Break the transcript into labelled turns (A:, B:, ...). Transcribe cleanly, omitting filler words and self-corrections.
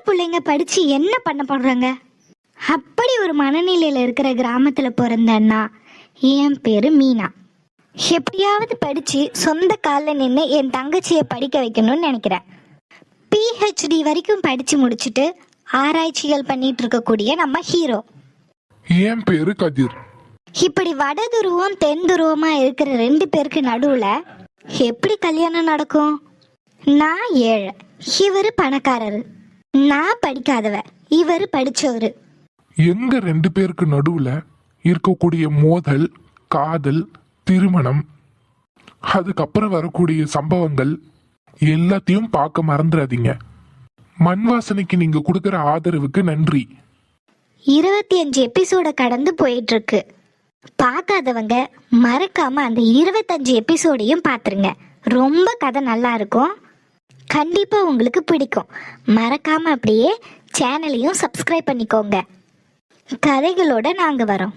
A: பிள்ளைங்க படிச்சு என்ன பண்ண போடுறாங்க? அப்படி ஒரு மனநிலையில இருக்கிற கிராமத்துல பிறந்தேன்னா என் பேரு மீனா. எப்படியாவது படிச்சு சொந்த காலில் நின்று என் தங்கச்சியை படிக்க வைக்கணும்னு நினைக்கிறேன். PhD வரைக்கும் படிச்சு முடிச்சுட்டு ஆராய்ச்சிகள் பண்ணிட்டு இருக்கக்கூடிய நம்ம ஹீரோ.
B: என் பேரு கதிர்.
A: இப்படி வட துருவம் தென் துருவமா இருக்கிற 2 பேருக்கு நடுவுல எப்படி கல்யாணம் நடக்கும்? நான் ஏழை, இவரு பணக்காரரு. நான் படிக்காதவ, இவரு படிச்சவரு.
B: எங்க 2 பேருக்கு நடுவுல இருக்கக்கூடிய மோதல், காதல், திருமணம், அதுக்கப்புறம் வரக்கூடிய சம்பவங்கள் எல்லாத்தையும் பார்க்க மறந்துடாதீங்க. மண் வாசனைக்கு நீங்க கொடுக்கிற ஆதரவுக்கு நன்றி.
A: 25 எபிசோட கடந்து போயிட்டு இருக்கு. பார்க்காதவங்க மறக்காம அந்த 25 எபிசோடையும் பார்த்துருங்க. ரொம்ப கதை நல்லா இருக்கும், கண்டிப்பா உங்களுக்கு பிடிக்கும். மறக்காம அப்படியே சேனலையும் சப்ஸ்கிரைப் பண்ணிக்கோங்க. கதைகளோட நாங்க வரோம்.